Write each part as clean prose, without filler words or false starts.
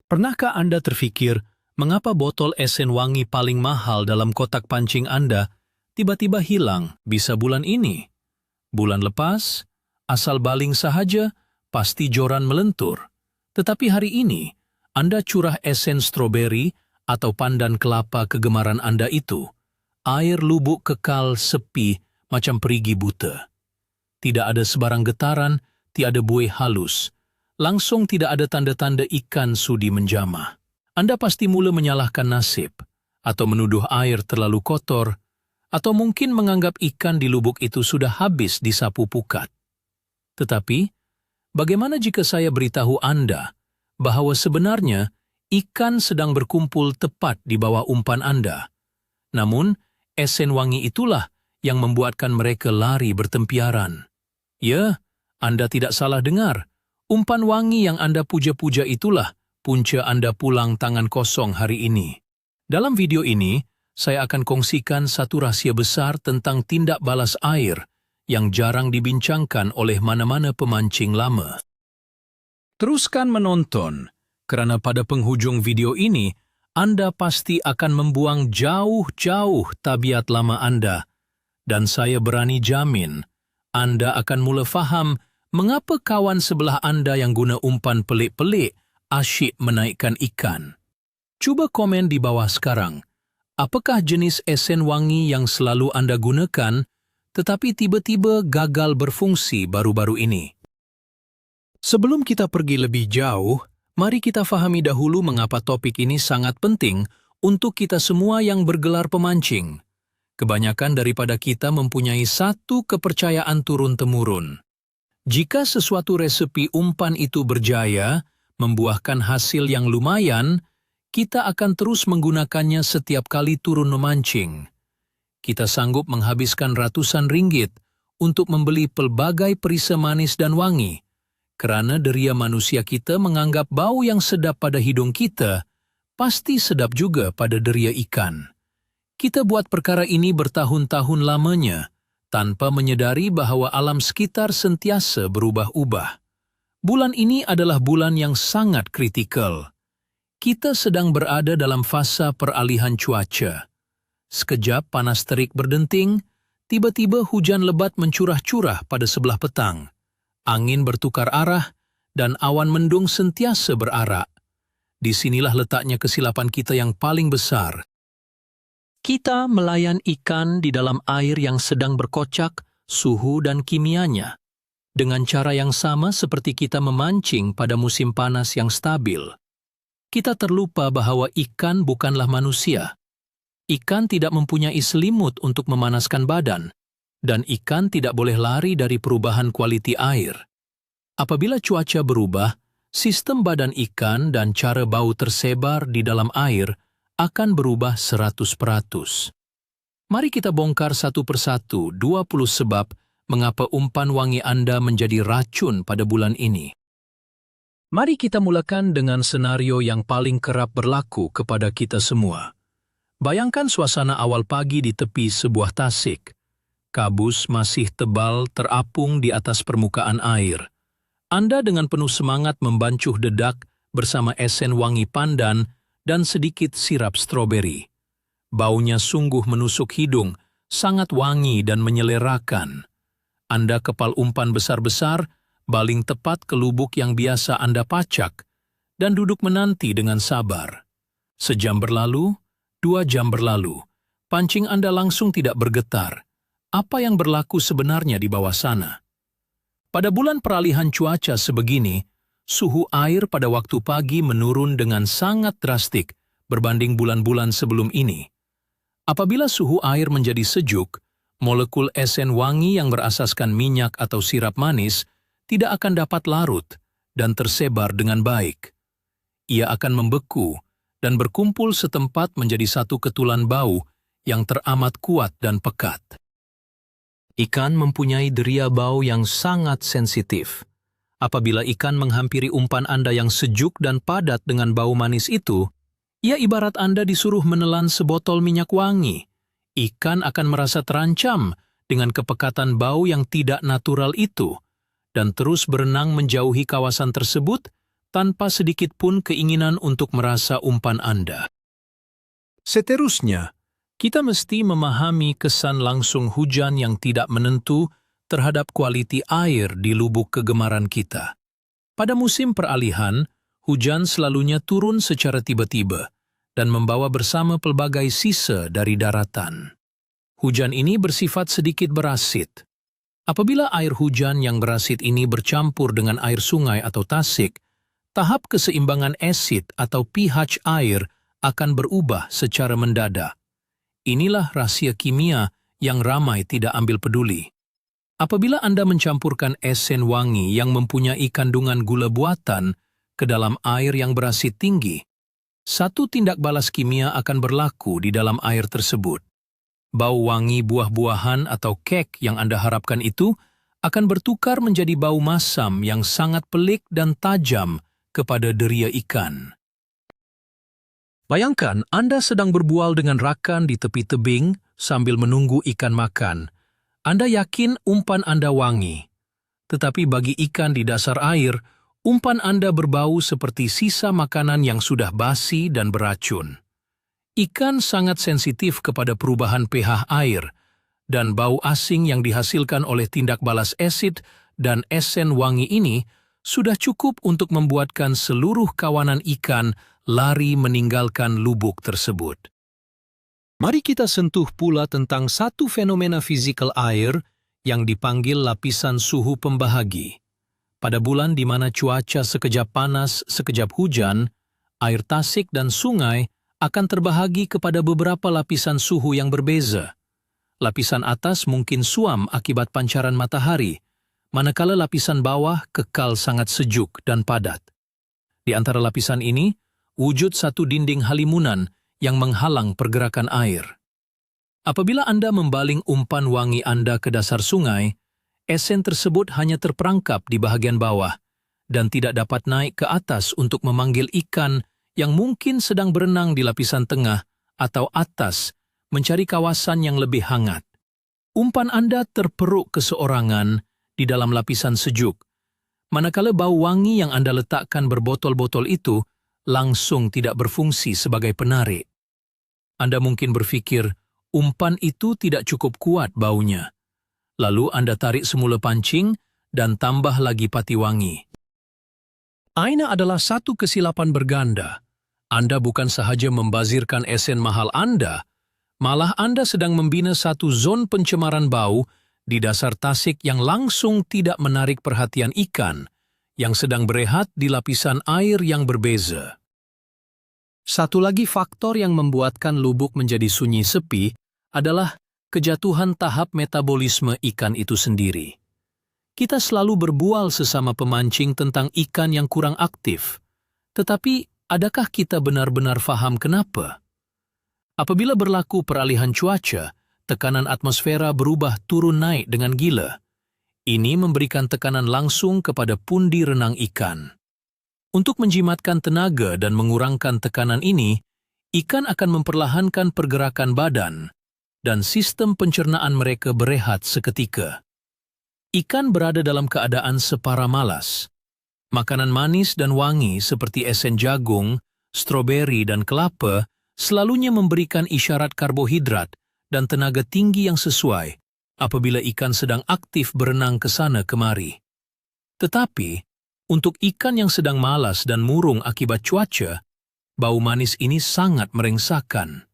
Pernahkah Anda terfikir mengapa botol esen wangi paling mahal dalam kotak pancing Anda tiba-tiba hilang bisa bulan ini? Bulan lepas, asal baling sahaja, pasti joran melentur. Tetapi hari ini, Anda curah esen stroberi atau pandan kelapa kegemaran Anda itu. Air lubuk kekal sepi macam perigi buta. Tidak ada sebarang getaran, tiada buih halus. Langsung tidak ada tanda-tanda ikan sudi menjamah. Anda pasti mula menyalahkan nasib, atau menuduh air terlalu kotor, atau mungkin menganggap ikan di lubuk itu sudah habis disapu pukat. Tetapi, bagaimana jika saya beritahu Anda bahwa sebenarnya ikan sedang berkumpul tepat di bawah umpan Anda? Namun, esen wangi itulah yang membuatkan mereka lari bertempiaran. Ya, Anda tidak salah dengar. Umpan wangi yang Anda puja-puja itulah punca Anda pulang tangan kosong hari ini. Dalam video ini, saya akan kongsikan satu rahasia besar tentang tindak balas air yang jarang dibincangkan oleh mana-mana pemancing lama. Teruskan menonton, karena pada penghujung video ini, Anda pasti akan membuang jauh-jauh tabiat lama Anda. Dan saya berani jamin, Anda akan mula faham mengapa kawan sebelah Anda yang guna umpan pelik-pelik asyik menaikkan ikan. Cuba komen di bawah sekarang. Apakah jenis esen wangi yang selalu Anda gunakan, tetapi tiba-tiba gagal berfungsi baru-baru ini? Sebelum kita pergi lebih jauh, mari kita fahami dahulu mengapa topik ini sangat penting untuk kita semua yang bergelar pemancing. Kebanyakan daripada kita mempunyai satu kepercayaan turun-temurun. Jika sesuatu resepi umpan itu berjaya, membuahkan hasil yang lumayan, kita akan terus menggunakannya setiap kali turun memancing. Kita sanggup menghabiskan ratusan ringgit untuk membeli pelbagai perisa manis dan wangi, kerana deria manusia kita menganggap bau yang sedap pada hidung kita, pasti sedap juga pada deria ikan. Kita buat perkara ini bertahun-tahun lamanya, tanpa menyadari bahwa alam sekitar sentiasa berubah-ubah. Bulan ini adalah bulan yang sangat kritikal. Kita sedang berada dalam fasa peralihan cuaca. Sekejap panas terik berdenting, tiba-tiba hujan lebat mencurah-curah pada sebelah petang. Angin bertukar arah, dan awan mendung sentiasa berarak. Disinilah letaknya kesilapan kita yang paling besar. Kita melayan ikan di dalam air yang sedang berkocak, suhu dan kimianya, dengan cara yang sama seperti kita memancing pada musim panas yang stabil. Kita terlupa bahwa ikan bukanlah manusia. Ikan tidak mempunyai selimut untuk memanaskan badan, dan ikan tidak boleh lari dari perubahan kualiti air. Apabila cuaca berubah, sistem badan ikan dan cara bau tersebar di dalam air akan berubah 100%. Mari kita bongkar satu persatu 20 sebab mengapa umpan wangi Anda menjadi racun pada bulan ini. Mari kita mulakan dengan senario yang paling kerap berlaku kepada kita semua. Bayangkan suasana awal pagi di tepi sebuah tasik. Kabus masih tebal terapung di atas permukaan air. Anda dengan penuh semangat membancuh dedak bersama esen wangi pandan dan sedikit sirap stroberi. Baunya sungguh menusuk hidung, sangat wangi dan menyelerakan. Anda kepal umpan besar-besar, baling tepat ke lubuk yang biasa Anda pacak, dan duduk menanti dengan sabar. Sejam berlalu, 2 jam berlalu, pancing Anda langsung tidak bergetar. Apa yang berlaku sebenarnya di bawah sana? Pada bulan peralihan cuaca sebegini, suhu air pada waktu pagi menurun dengan sangat drastik berbanding bulan-bulan sebelum ini. Apabila suhu air menjadi sejuk, molekul esen wangi yang berasaskan minyak atau sirap manis tidak akan dapat larut dan tersebar dengan baik. Ia akan membeku dan berkumpul setempat menjadi satu ketulan bau yang teramat kuat dan pekat. Ikan mempunyai deria bau yang sangat sensitif. Apabila ikan menghampiri umpan Anda yang sejuk dan padat dengan bau manis itu, ia ibarat Anda disuruh menelan sebotol minyak wangi. Ikan akan merasa terancam dengan kepekatan bau yang tidak natural itu, dan terus berenang menjauhi kawasan tersebut tanpa sedikit pun keinginan untuk merasa umpan Anda. Seterusnya, kita mesti memahami kesan langsung hujan yang tidak menentu terhadap kualiti air di lubuk kegemaran kita. Pada musim peralihan, hujan selalunya turun secara tiba-tiba dan membawa bersama pelbagai sisa dari daratan. Hujan ini bersifat sedikit berasid. Apabila air hujan yang berasid ini bercampur dengan air sungai atau tasik, tahap keseimbangan asid atau pH air akan berubah secara mendadak. Inilah rahasia kimia yang ramai tidak ambil peduli. Apabila Anda mencampurkan esen wangi yang mempunyai kandungan gula buatan ke dalam air yang berasid tinggi, satu tindak balas kimia akan berlaku di dalam air tersebut. Bau wangi buah-buahan atau kek yang Anda harapkan itu akan bertukar menjadi bau masam yang sangat pelik dan tajam kepada deria ikan. Bayangkan Anda sedang berbual dengan rakan di tepi tebing sambil menunggu ikan makan. Anda yakin umpan Anda wangi. Tetapi bagi ikan di dasar air, umpan Anda berbau seperti sisa makanan yang sudah basi dan beracun. Ikan sangat sensitif kepada perubahan pH air, dan bau asing yang dihasilkan oleh tindak balas asid dan esen wangi ini sudah cukup untuk membuatkan seluruh kawanan ikan lari meninggalkan lubuk tersebut. Mari kita sentuh pula tentang satu fenomena fisikal air yang dipanggil lapisan suhu pembahagi. Pada bulan di mana cuaca sekejap panas, sekejap hujan, air tasik dan sungai akan terbahagi kepada beberapa lapisan suhu yang berbeza. Lapisan atas mungkin suam akibat pancaran matahari, manakala lapisan bawah kekal sangat sejuk dan padat. Di antara lapisan ini, wujud satu dinding halimunan yang menghalang pergerakan air. Apabila Anda membaling umpan wangi Anda ke dasar sungai, esen tersebut hanya terperangkap di bahagian bawah dan tidak dapat naik ke atas untuk memanggil ikan yang mungkin sedang berenang di lapisan tengah atau atas mencari kawasan yang lebih hangat. Umpan Anda terperuk keseorangan di dalam lapisan sejuk, manakala bau wangi yang Anda letakkan berbotol-botol itu langsung tidak berfungsi sebagai penarik. Anda mungkin berpikir, umpan itu tidak cukup kuat baunya. Lalu Anda tarik semula pancing dan tambah lagi pati wangi. Aina adalah satu kesilapan berganda. Anda bukan sahaja membazirkan esen mahal Anda, malah Anda sedang membina satu zon pencemaran bau di dasar tasik yang langsung tidak menarik perhatian ikan yang sedang berehat di lapisan air yang berbeza. Satu lagi faktor yang membuatkan lubuk menjadi sunyi sepi adalah kejatuhan tahap metabolisme ikan itu sendiri. Kita selalu berbual sesama pemancing tentang ikan yang kurang aktif, tetapi adakah kita benar-benar faham kenapa? Apabila berlaku peralihan cuaca, tekanan atmosfera berubah turun naik dengan gila. Ini memberikan tekanan langsung kepada pundi renang ikan. Untuk menjimatkan tenaga dan mengurangkan tekanan ini, ikan akan memperlahankan pergerakan badan, dan sistem pencernaan mereka berehat seketika. Ikan berada dalam keadaan separa malas. Makanan manis dan wangi seperti esen jagung, stroberi dan kelapa selalunya memberikan isyarat karbohidrat dan tenaga tinggi yang sesuai apabila ikan sedang aktif berenang ke sana kemari. Tetapi, untuk ikan yang sedang malas dan murung akibat cuaca, bau manis ini sangat merengsakkan.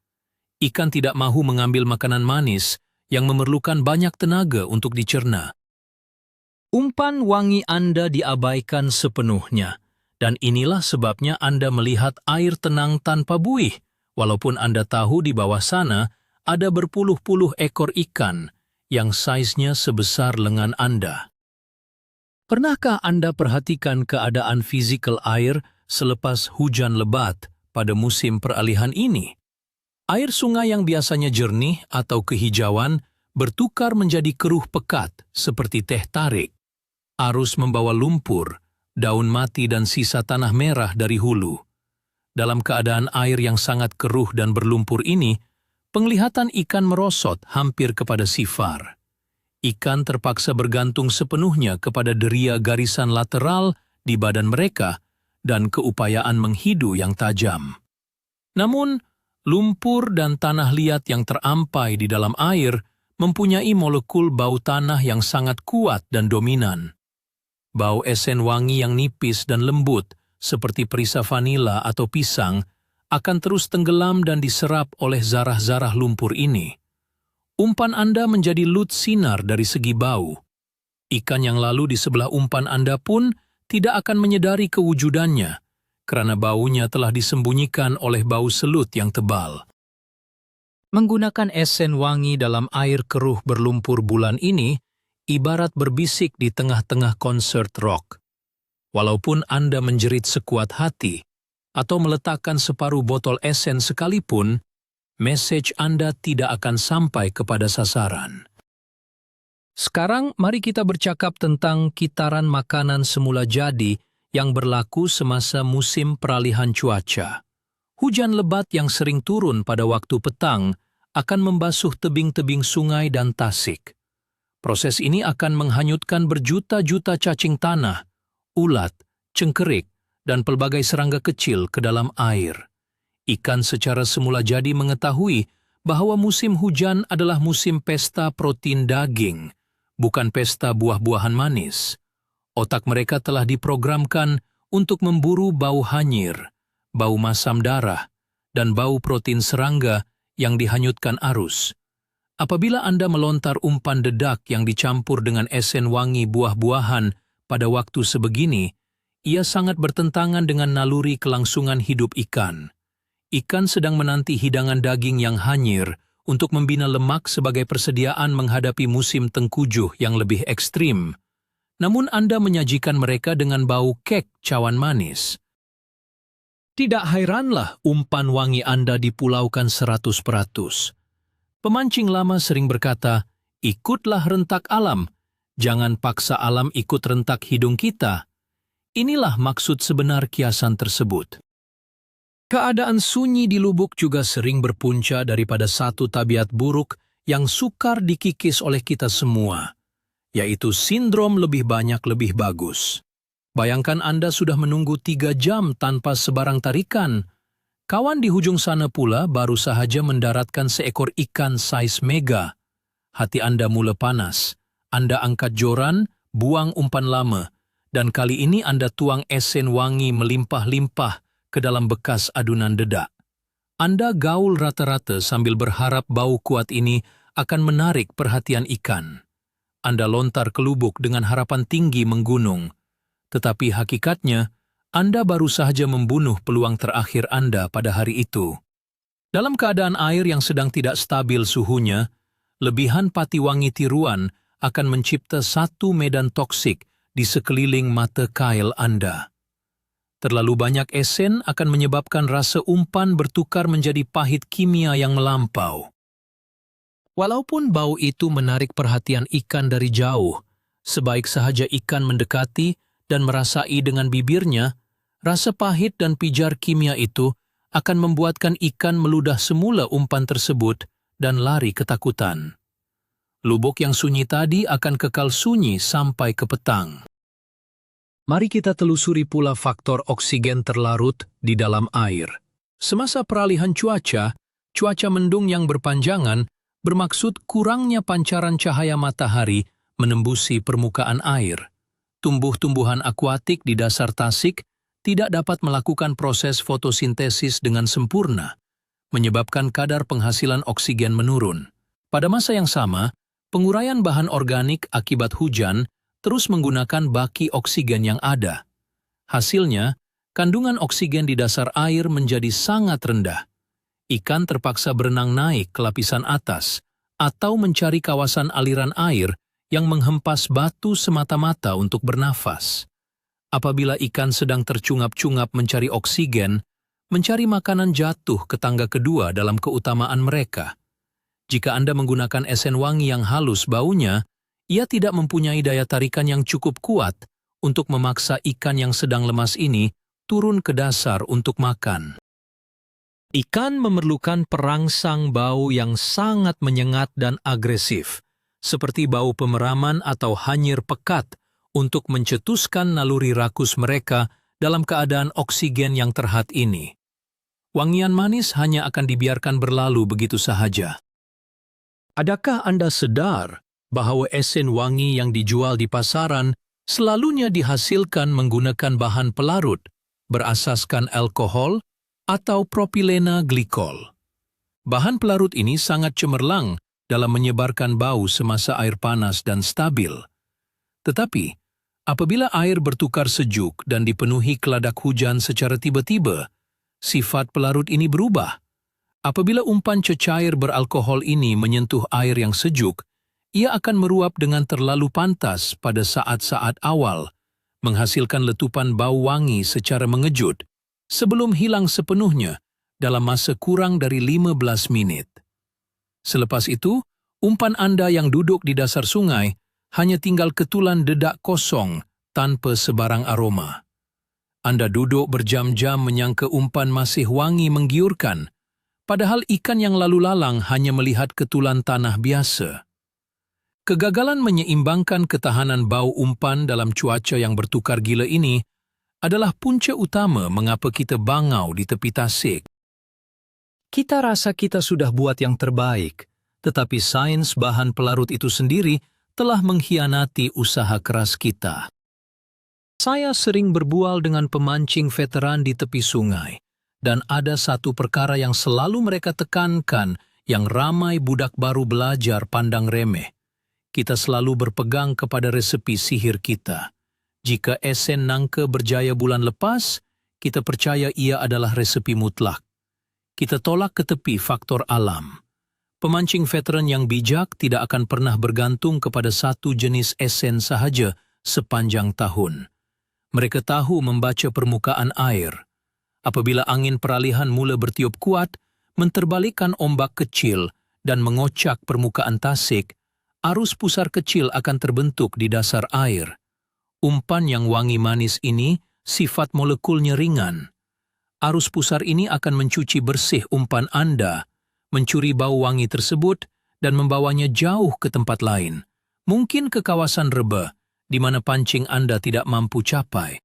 Ikan tidak mahu mengambil makanan manis yang memerlukan banyak tenaga untuk dicerna. Umpan wangi Anda diabaikan sepenuhnya, dan inilah sebabnya Anda melihat air tenang tanpa buih, walaupun Anda tahu di bawah sana ada berpuluh-puluh ekor ikan yang saiznya sebesar lengan Anda. Pernahkah Anda perhatikan keadaan fisikal air selepas hujan lebat pada musim peralihan ini? Air sungai yang biasanya jernih atau kehijauan bertukar menjadi keruh pekat seperti teh tarik. Arus membawa lumpur, daun mati dan sisa tanah merah dari hulu. Dalam keadaan air yang sangat keruh dan berlumpur ini, penglihatan ikan merosot hampir kepada sifar. Ikan terpaksa bergantung sepenuhnya kepada deria garisan lateral di badan mereka dan keupayaan menghidu yang tajam. Namun, lumpur dan tanah liat yang terampai di dalam air mempunyai molekul bau tanah yang sangat kuat dan dominan. Bau esen wangi yang nipis dan lembut, seperti perisa vanila atau pisang, akan terus tenggelam dan diserap oleh zarah-zarah lumpur ini. Umpan Anda menjadi lut sinar dari segi bau. Ikan yang lalu di sebelah umpan Anda pun tidak akan menyadari kewujudannya, karena baunya telah disembunyikan oleh bau selut yang tebal. Menggunakan esen wangi dalam air keruh berlumpur bulan ini, ibarat berbisik di tengah-tengah konsert rock. Walaupun Anda menjerit sekuat hati, atau meletakkan separuh botol esen sekalipun, message Anda tidak akan sampai kepada sasaran. Sekarang mari kita bercakap tentang kitaran makanan semula jadi yang berlaku semasa musim peralihan cuaca. Hujan lebat yang sering turun pada waktu petang akan membasuh tebing-tebing sungai dan tasik. Proses ini akan menghanyutkan berjuta-juta cacing tanah, ulat, cengkerik, dan pelbagai serangga kecil ke dalam air. Ikan secara semula jadi mengetahui bahwa musim hujan adalah musim pesta protein daging, bukan pesta buah-buahan manis. Otak mereka telah diprogramkan untuk memburu bau hanyir, bau masam darah, dan bau protein serangga yang dihanyutkan arus. Apabila Anda melontar umpan dedak yang dicampur dengan esen wangi buah-buahan pada waktu sebegini, ia sangat bertentangan dengan naluri kelangsungan hidup ikan. Ikan sedang menanti hidangan daging yang hanyir untuk membina lemak sebagai persediaan menghadapi musim tengkujuh yang lebih ekstrim. Namun Anda menyajikan mereka dengan bau kek cawan manis. Tidak hairanlah umpan wangi Anda dipulaukan 100%. Pemancing lama sering berkata, ikutlah rentak alam, jangan paksa alam ikut rentak hidung kita. Inilah maksud sebenar kiasan tersebut. Keadaan sunyi di lubuk juga sering berpunca daripada satu tabiat buruk yang sukar dikikis oleh kita semua, yaitu sindrom lebih banyak lebih bagus. Bayangkan Anda sudah menunggu 3 jam tanpa sebarang tarikan. Kawan di hujung sana pula baru sahaja mendaratkan seekor ikan sais mega. Hati Anda mula panas. Anda angkat joran, buang umpan lama, dan kali ini Anda tuang esen wangi melimpah-limpah ke dalam bekas adunan dedak. Anda gaul rata-rata sambil berharap bau kuat ini akan menarik perhatian ikan. Anda lontar ke lubuk dengan harapan tinggi menggunung. Tetapi hakikatnya, Anda baru sahaja membunuh peluang terakhir Anda pada hari itu. Dalam keadaan air yang sedang tidak stabil suhunya, lebihan pati wangi tiruan akan mencipta satu medan toksik di sekeliling mata kail Anda. Terlalu banyak esen akan menyebabkan rasa umpan bertukar menjadi pahit kimia yang melampau. Walaupun bau itu menarik perhatian ikan dari jauh, sebaik sahaja ikan mendekati dan merasai dengan bibirnya, rasa pahit dan pijar kimia itu akan membuatkan ikan meludah semula umpan tersebut dan lari ketakutan. Lubuk yang sunyi tadi akan kekal sunyi sampai ke petang. Mari kita telusuri pula faktor oksigen terlarut di dalam air. Semasa peralihan cuaca mendung yang berpanjangan bermaksud kurangnya pancaran cahaya matahari menembusi permukaan air. Tumbuh-tumbuhan akuatik di dasar tasik tidak dapat melakukan proses fotosintesis dengan sempurna, menyebabkan kadar penghasilan oksigen menurun. Pada masa yang sama, penguraian bahan organik akibat hujan terus menggunakan baki oksigen yang ada. Hasilnya, kandungan oksigen di dasar air menjadi sangat rendah. Ikan terpaksa berenang naik ke lapisan atas atau mencari kawasan aliran air yang menghempas batu semata-mata untuk bernafas. Apabila ikan sedang tercungap-cungap mencari oksigen, mencari makanan jatuh ke tangga kedua dalam keutamaan mereka. Jika Anda menggunakan esen wangi yang halus baunya, ia tidak mempunyai daya tarikan yang cukup kuat untuk memaksa ikan yang sedang lemas ini turun ke dasar untuk makan. Ikan memerlukan perangsang bau yang sangat menyengat dan agresif, seperti bau pemeraman atau hanyir pekat untuk mencetuskan naluri rakus mereka dalam keadaan oksigen yang terhad ini. Wangian manis hanya akan dibiarkan berlalu begitu sahaja. Adakah Anda sadar bahwa esen wangi yang dijual di pasaran selalunya dihasilkan menggunakan bahan pelarut berasaskan alkohol atau propilena glikol? Bahan pelarut ini sangat cemerlang dalam menyebarkan bau semasa air panas dan stabil. Tetapi, apabila air bertukar sejuk dan dipenuhi keladak hujan secara tiba-tiba, sifat pelarut ini berubah. Apabila umpan cecair beralkohol ini menyentuh air yang sejuk, ia akan meruap dengan terlalu pantas pada saat-saat awal, menghasilkan letupan bau wangi secara mengejut, sebelum hilang sepenuhnya dalam masa kurang dari 15 menit. Selepas itu, umpan Anda yang duduk di dasar sungai hanya tinggal ketulan dedak kosong tanpa sebarang aroma. Anda duduk berjam-jam menyangka umpan masih wangi menggiurkan, padahal ikan yang lalu lalang hanya melihat ketulan tanah biasa. Kegagalan menyeimbangkan ketahanan bau umpan dalam cuaca yang bertukar gila ini adalah punca utama mengapa kita bangau di tepi tasik. Kita rasa kita sudah buat yang terbaik, tetapi sains bahan pelarut itu sendiri telah mengkhianati usaha keras kita. Saya sering berbual dengan pemancing veteran di tepi sungai, dan ada satu perkara yang selalu mereka tekankan yang ramai budak baru belajar pandang remeh. Kita selalu berpegang kepada resepi sihir kita. Jika esen nangka berjaya bulan lepas, kita percaya ia adalah resepi mutlak. Kita tolak ke tepi faktor alam. Pemancing veteran yang bijak tidak akan pernah bergantung kepada satu jenis esen sahaja sepanjang tahun. Mereka tahu membaca permukaan air. Apabila angin peralihan mula bertiup kuat, menterbalikkan ombak kecil dan mengocak permukaan tasik, arus pusar kecil akan terbentuk di dasar air. Umpan yang wangi manis ini sifat molekulnya ringan. Arus pusar ini akan mencuci bersih umpan Anda, mencuri bau wangi tersebut dan membawanya jauh ke tempat lain, mungkin ke kawasan rebah, di mana pancing Anda tidak mampu capai.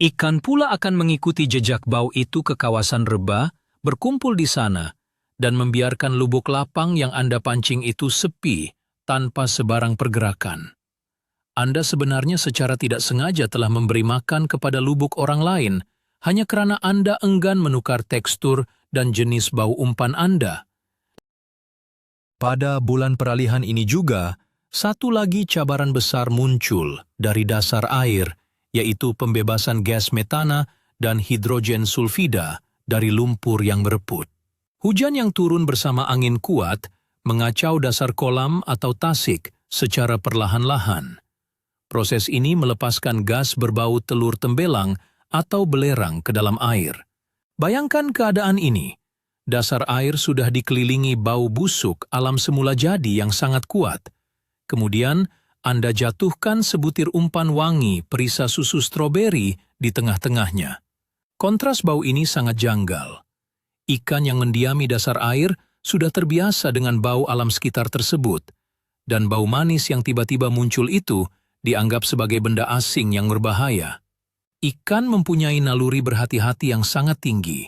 Ikan pula akan mengikuti jejak bau itu ke kawasan rebah, berkumpul di sana, dan membiarkan lubuk lapang yang Anda pancing itu sepi tanpa sebarang pergerakan. Anda sebenarnya secara tidak sengaja telah memberi makan kepada lubuk orang lain, hanya karena Anda enggan menukar tekstur dan jenis bau umpan Anda. Pada bulan peralihan ini juga, satu lagi cabaran besar muncul dari dasar air, yaitu pembebasan gas metana dan hidrogen sulfida dari lumpur yang bereput. Hujan yang turun bersama angin kuat mengacau dasar kolam atau tasik secara perlahan-lahan. Proses ini melepaskan gas berbau telur tembelang atau belerang ke dalam air. Bayangkan keadaan ini. Dasar air sudah dikelilingi bau busuk alam semula jadi yang sangat kuat. Kemudian, Anda jatuhkan sebutir umpan wangi perisa susu stroberi di tengah-tengahnya. Kontras bau ini sangat janggal. Ikan yang mendiami dasar air sudah terbiasa dengan bau alam sekitar tersebut, dan bau manis yang tiba-tiba muncul itu dianggap sebagai benda asing yang berbahaya. Ikan mempunyai naluri berhati-hati yang sangat tinggi.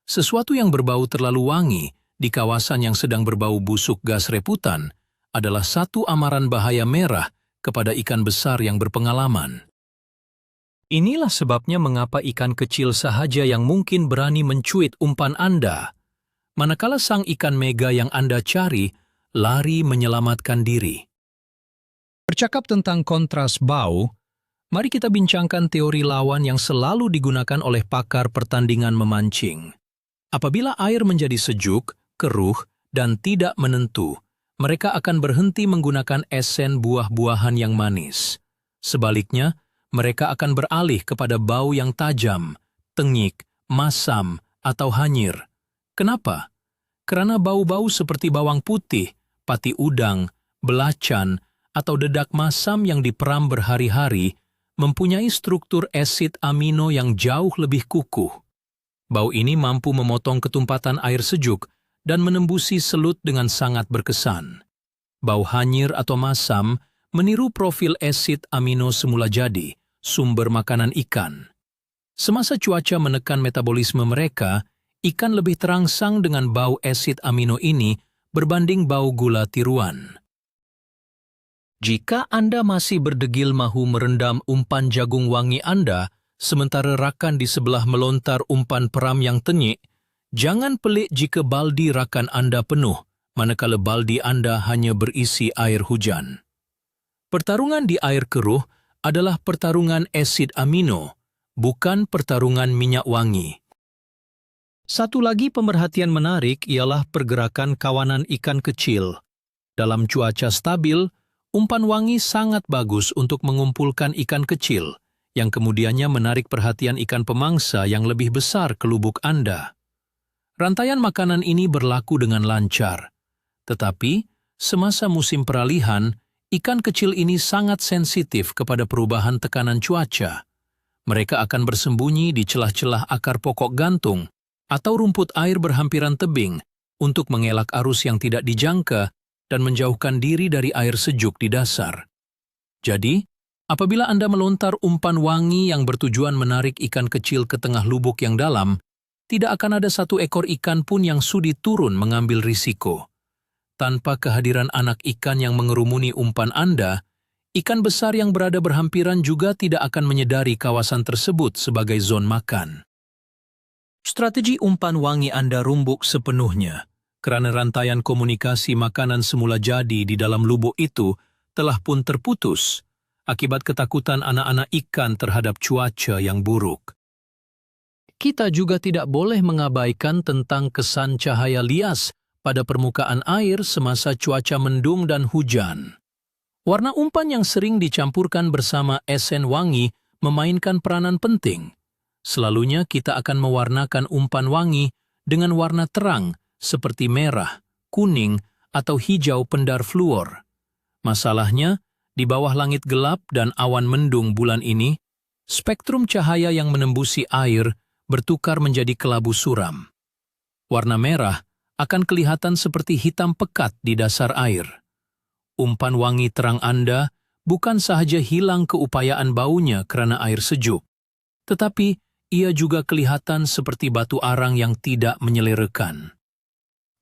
Sesuatu yang berbau terlalu wangi di kawasan yang sedang berbau busuk gas reputan adalah satu amaran bahaya merah kepada ikan besar yang berpengalaman. Inilah sebabnya mengapa ikan kecil sahaja yang mungkin berani mencuit umpan Anda, manakala sang ikan mega yang Anda cari lari menyelamatkan diri. Bercakap tentang kontras bau, mari kita bincangkan teori lawan yang selalu digunakan oleh pakar pertandingan memancing. Apabila air menjadi sejuk, keruh, dan tidak menentu, mereka akan berhenti menggunakan esen buah-buahan yang manis. Sebaliknya, mereka akan beralih kepada bau yang tajam, tengik, masam, atau hanyir. Kenapa? Karena bau-bau seperti bawang putih, pati udang, belacan, atau dedak masam yang diperam berhari-hari mempunyai struktur asid amino yang jauh lebih kukuh. Bau ini mampu memotong ketumpatan air sejuk dan menembusi selut dengan sangat berkesan. Bau hanyir atau masam meniru profil asid amino semula jadi, sumber makanan ikan. Semasa cuaca menekan metabolisme mereka, ikan lebih terangsang dengan bau asid amino ini berbanding bau gula tiruan. Jika Anda masih berdegil mahu merendam umpan jagung wangi Anda, sementara rakan di sebelah melontar umpan peram yang tenyik, jangan pelik jika baldi rakan Anda penuh, manakala baldi Anda hanya berisi air hujan. Pertarungan di air keruh adalah pertarungan asid amino, bukan pertarungan minyak wangi. Satu lagi pemerhatian menarik ialah pergerakan kawanan ikan kecil. Dalam cuaca stabil, umpan wangi sangat bagus untuk mengumpulkan ikan kecil, yang kemudiannya menarik perhatian ikan pemangsa yang lebih besar ke lubuk Anda. Rantaian makanan ini berlaku dengan lancar. Tetapi, semasa musim peralihan, ikan kecil ini sangat sensitif kepada perubahan tekanan cuaca. Mereka akan bersembunyi di celah-celah akar pokok gantung atau rumput air berhampiran tebing untuk mengelak arus yang tidak dijangka dan menjauhkan diri dari air sejuk di dasar. Jadi, apabila Anda melontar umpan wangi yang bertujuan menarik ikan kecil ke tengah lubuk yang dalam, tidak akan ada satu ekor ikan pun yang sudi turun mengambil risiko. Tanpa kehadiran anak ikan yang mengerumuni umpan Anda, ikan besar yang berada berhampiran juga tidak akan menyadari kawasan tersebut sebagai zon makan. Strategi umpan wangi Anda rumbuk sepenuhnya, kerana rantaian komunikasi makanan semula jadi di dalam lubuk itu telah pun terputus akibat ketakutan anak-anak ikan terhadap cuaca yang buruk. Kita juga tidak boleh mengabaikan tentang kesan cahaya lias pada permukaan air semasa cuaca mendung dan hujan. Warna umpan yang sering dicampurkan bersama esen wangi memainkan peranan penting. Selalunya kita akan mewarnakan umpan wangi dengan warna terang seperti merah, kuning, atau hijau pendar fluor. Masalahnya, di bawah langit gelap dan awan mendung bulan ini, spektrum cahaya yang menembusi air bertukar menjadi kelabu suram. Warna merah akan kelihatan seperti hitam pekat di dasar air. Umpan wangi terang Anda bukan sahaja hilang keupayaan baunya kerana air sejuk, tetapi ia juga kelihatan seperti batu arang yang tidak menyelerakan.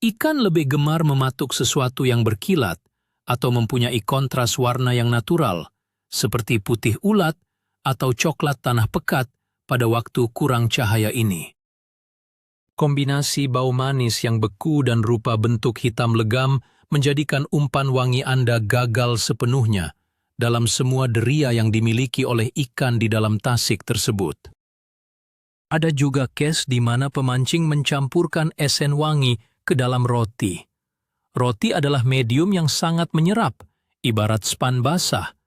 Ikan lebih gemar mematuk sesuatu yang berkilat atau mempunyai kontras warna yang natural, seperti putih ulat atau coklat tanah pekat pada waktu kurang cahaya ini. Kombinasi bau manis yang beku dan rupa bentuk hitam legam menjadikan umpan wangi Anda gagal sepenuhnya dalam semua deria yang dimiliki oleh ikan di dalam tasik tersebut. Ada juga kes di mana pemancing mencampurkan esen wangi ke dalam roti. Roti adalah medium yang sangat menyerap, ibarat span basah.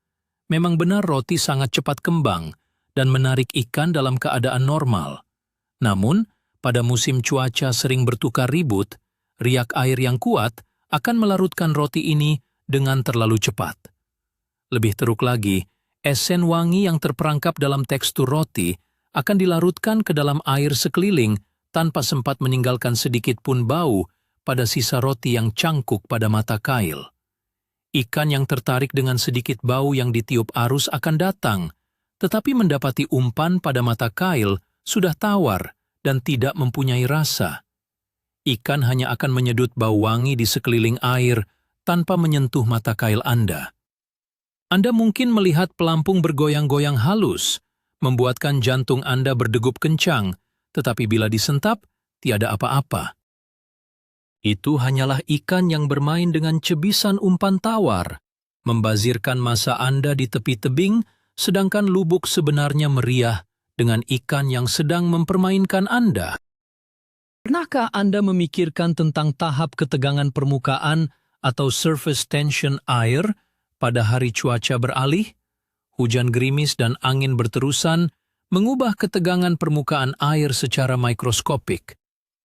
Memang benar roti sangat cepat kembang dan menarik ikan dalam keadaan normal. Namun, pada musim cuaca sering bertukar ribut, riak air yang kuat akan melarutkan roti ini dengan terlalu cepat. Lebih teruk lagi, esen wangi yang terperangkap dalam tekstur roti akan dilarutkan ke dalam air sekeliling tanpa sempat meninggalkan sedikit pun bau pada sisa roti yang cangkuk pada mata kail. Ikan yang tertarik dengan sedikit bau yang ditiup arus akan datang, tetapi mendapati umpan pada mata kail sudah tawar dan tidak mempunyai rasa. Ikan hanya akan menyedut bau wangi di sekeliling air tanpa menyentuh mata kail Anda. Anda mungkin melihat pelampung bergoyang-goyang halus, membuatkan jantung Anda berdegup kencang, tetapi bila disentap, tiada apa-apa. Itu hanyalah ikan yang bermain dengan cebisan umpan tawar, membazirkan masa Anda di tepi tebing, sedangkan lubuk sebenarnya meriah dengan ikan yang sedang mempermainkan Anda. Pernahkah Anda memikirkan tentang tahap ketegangan permukaan atau surface tension air pada hari cuaca beralih? Hujan gerimis dan angin berterusan mengubah ketegangan permukaan air secara mikroskopik.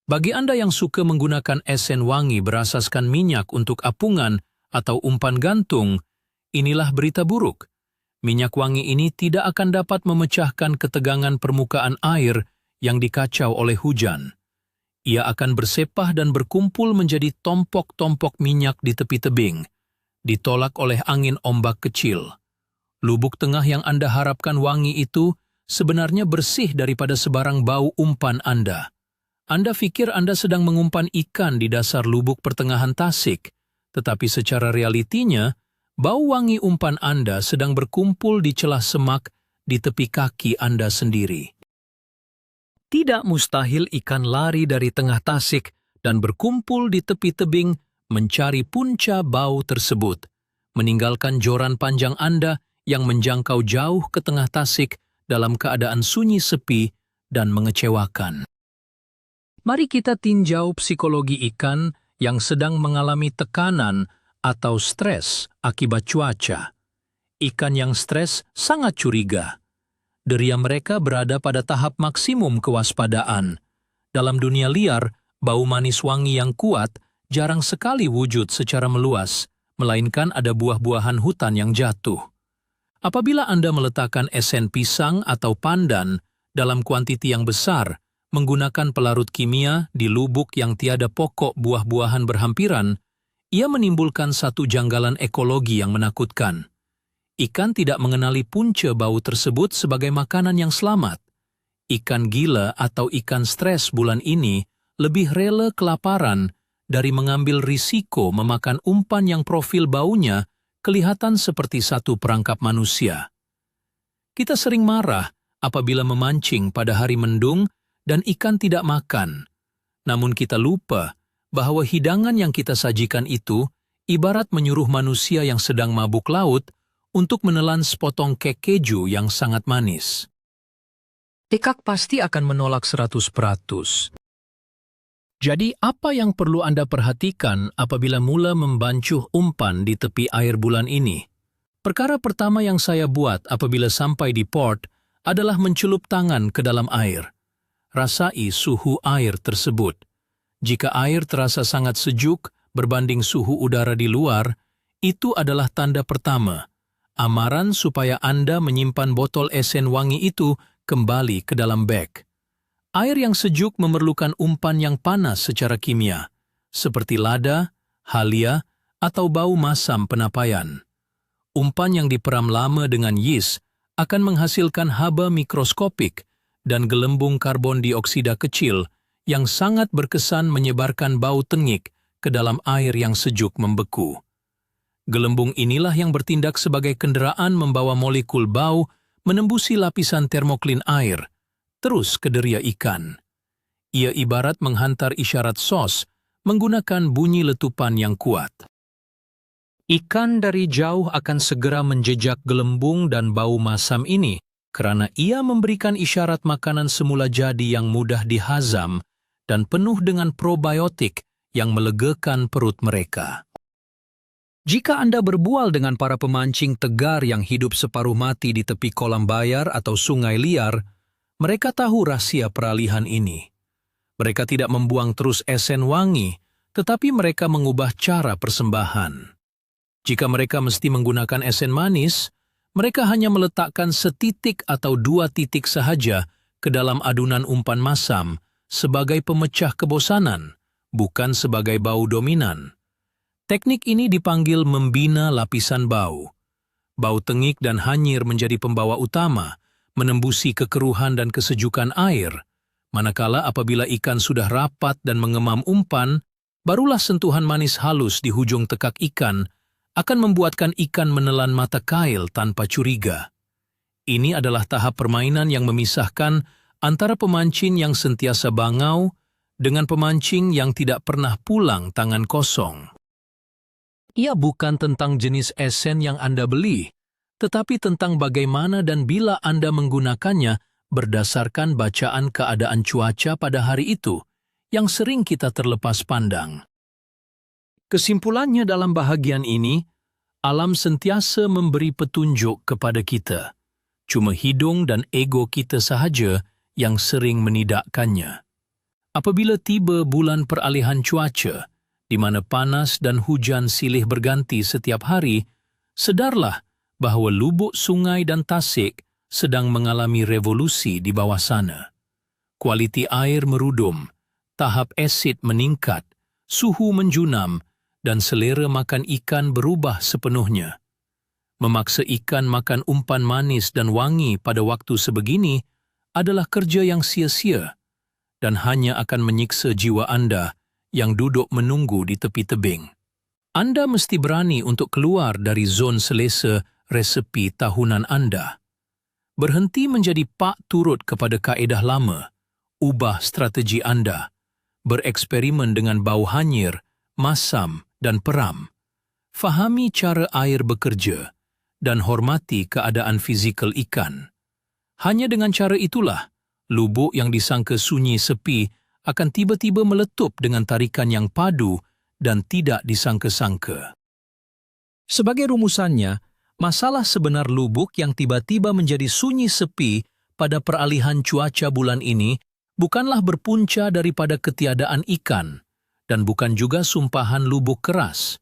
Bagi Anda yang suka menggunakan esen wangi berasaskan minyak untuk apungan atau umpan gantung, inilah berita buruk. Minyak wangi ini tidak akan dapat memecahkan ketegangan permukaan air yang dikacau oleh hujan. Ia akan bersepah dan berkumpul menjadi tompok-tompok minyak di tepi tebing, ditolak oleh angin ombak kecil. Lubuk tengah yang Anda harapkan wangi itu sebenarnya bersih daripada sebarang bau umpan Anda. Anda pikir Anda sedang mengumpan ikan di dasar lubuk pertengahan Tasik, tetapi secara realitinya, bau wangi umpan Anda sedang berkumpul di celah semak di tepi kaki Anda sendiri. Tidak mustahil ikan lari dari tengah Tasik dan berkumpul di tepi tebing mencari punca bau tersebut, meninggalkan joran panjang Anda yang menjangkau jauh ke tengah Tasik dalam keadaan sunyi sepi dan mengecewakan. Mari kita tinjau psikologi ikan yang sedang mengalami tekanan atau stres akibat cuaca. Ikan yang stres sangat curiga. Deria mereka berada pada tahap maksimum kewaspadaan. Dalam dunia liar, bau manis wangi yang kuat jarang sekali wujud secara meluas, melainkan ada buah-buahan hutan yang jatuh. Apabila Anda meletakkan esen pisang atau pandan dalam kuantiti yang besar, menggunakan pelarut kimia di lubuk yang tiada pokok buah-buahan berhampiran, ia menimbulkan satu janggalan ekologi yang menakutkan. Ikan tidak mengenali punca bau tersebut sebagai makanan yang selamat. Ikan gila atau ikan stres bulan ini lebih rela kelaparan dari mengambil risiko memakan umpan yang profil baunya kelihatan seperti satu perangkap manusia. Kita sering marah apabila memancing pada hari mendung dan ikan tidak makan. Namun kita lupa bahwa hidangan yang kita sajikan itu ibarat menyuruh manusia yang sedang mabuk laut untuk menelan sepotong kek keju yang sangat manis. Tekak pasti akan menolak 100%. Jadi apa yang perlu Anda perhatikan apabila mula membancuh umpan di tepi air bulan ini? Perkara pertama yang saya buat apabila sampai di port adalah mencelup tangan ke dalam air. Rasai suhu air tersebut. Jika air terasa sangat sejuk berbanding suhu udara di luar, itu adalah tanda pertama, amaran supaya Anda menyimpan botol esen wangi itu kembali ke dalam beg. Air yang sejuk memerlukan umpan yang panas secara kimia, seperti lada, halia, atau bau masam penapaian. Umpan yang diperam lama dengan yeast akan menghasilkan haba mikroskopik dan gelembung karbon dioksida kecil yang sangat berkesan menyebarkan bau tengik ke dalam air yang sejuk membeku. Gelembung inilah yang bertindak sebagai kendaraan membawa molekul bau menembusi lapisan termoklin air, terus ke deria ikan. Ia ibarat menghantar isyarat SOS menggunakan bunyi letupan yang kuat. Ikan dari jauh akan segera menjejak gelembung dan bau masam ini, karena ia memberikan isyarat makanan semula jadi yang mudah dihazam dan penuh dengan probiotik yang melegakan perut mereka. Jika Anda berbual dengan para pemancing tegar yang hidup separuh mati di tepi kolam bayar atau sungai liar, mereka tahu rahasia peralihan ini. Mereka tidak membuang terus esen wangi, tetapi mereka mengubah cara persembahan. Jika mereka mesti menggunakan esen manis, mereka hanya meletakkan setitik atau 2 titik sahaja ke dalam adunan umpan masam sebagai pemecah kebosanan, bukan sebagai bau dominan. Teknik ini dipanggil membina lapisan bau. Bau tengik dan hanyir menjadi pembawa utama, menembusi kekeruhan dan kesejukan air, manakala apabila ikan sudah rapat dan mengemam umpan, barulah sentuhan manis halus di hujung tekak ikan akan membuatkan ikan menelan mata kail tanpa curiga. Ini adalah tahap permainan yang memisahkan antara pemancing yang sentiasa bangau dengan pemancing yang tidak pernah pulang tangan kosong. Ia bukan tentang jenis esen yang Anda beli, tetapi tentang bagaimana dan bila Anda menggunakannya berdasarkan bacaan keadaan cuaca pada hari itu, yang sering kita terlepas pandang. Kesimpulannya dalam bahagian ini, alam sentiasa memberi petunjuk kepada kita. Cuma hidung dan ego kita sahaja yang sering menidakkannya. Apabila tiba bulan peralihan cuaca, di mana panas dan hujan silih berganti setiap hari, sedarlah bahwa lubuk sungai dan tasik sedang mengalami revolusi di bawah sana. Kualiti air merudum, tahap asid meningkat, suhu menjunam, dan selera makan ikan berubah sepenuhnya. Memaksa ikan makan umpan manis dan wangi pada waktu sebegini adalah kerja yang sia-sia dan hanya akan menyiksa jiwa Anda yang duduk menunggu di tepi tebing. Anda mesti berani untuk keluar dari zon selesa resepi tahunan Anda. Berhenti menjadi pak turut kepada kaedah lama, ubah strategi Anda, bereksperimen dengan bau hanyir, masam dan peram. Fahami cara air bekerja dan hormati keadaan fizikal ikan. Hanya dengan cara itulah, lubuk yang disangka sunyi sepi akan tiba-tiba meletup dengan tarikan yang padu dan tidak disangka-sangka. Sebagai rumusannya, masalah sebenar lubuk yang tiba-tiba menjadi sunyi sepi pada peralihan cuaca bulan ini bukanlah berpunca daripada ketiadaan ikan dan bukan juga sumpahan lubuk keras.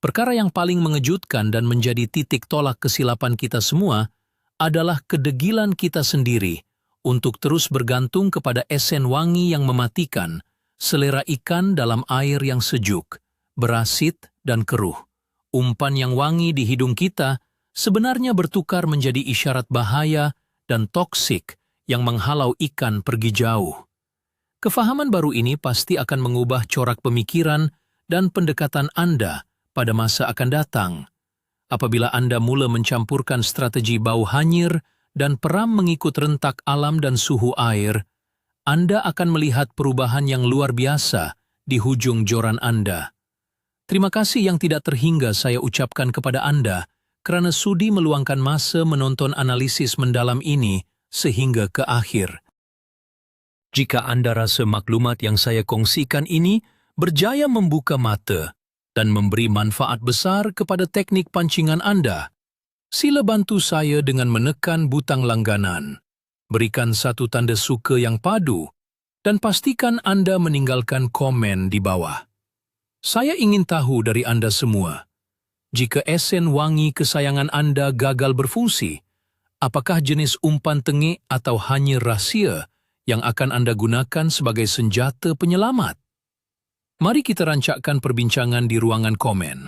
Perkara yang paling mengejutkan dan menjadi titik tolak kesilapan kita semua adalah kedegilan kita sendiri untuk terus bergantung kepada esen wangi yang mematikan, selera ikan dalam air yang sejuk, berasit dan keruh. Umpan yang wangi di hidung kita sebenarnya bertukar menjadi isyarat bahaya dan toksik yang menghalau ikan pergi jauh. Kefahaman baru ini pasti akan mengubah corak pemikiran dan pendekatan Anda pada masa akan datang. Apabila Anda mula mencampurkan strategi bau hanyir dan peram mengikut rentak alam dan suhu air, Anda akan melihat perubahan yang luar biasa di hujung joran Anda. Terima kasih yang tidak terhingga saya ucapkan kepada Anda kerana sudi meluangkan masa menonton analisis mendalam ini sehingga ke akhir. Jika Anda rasa maklumat yang saya kongsikan ini berjaya membuka mata dan memberi manfaat besar kepada teknik pancingan Anda, sila bantu saya dengan menekan butang langganan, berikan satu tanda suka yang padu, dan pastikan Anda meninggalkan komen di bawah. Saya ingin tahu dari Anda semua, jika esen wangi kesayangan Anda gagal berfungsi, apakah jenis umpan tengik atau hanyir rahsia yang akan Anda gunakan sebagai senjata penyelamat? Mari kita rancakkan perbincangan di ruangan komen.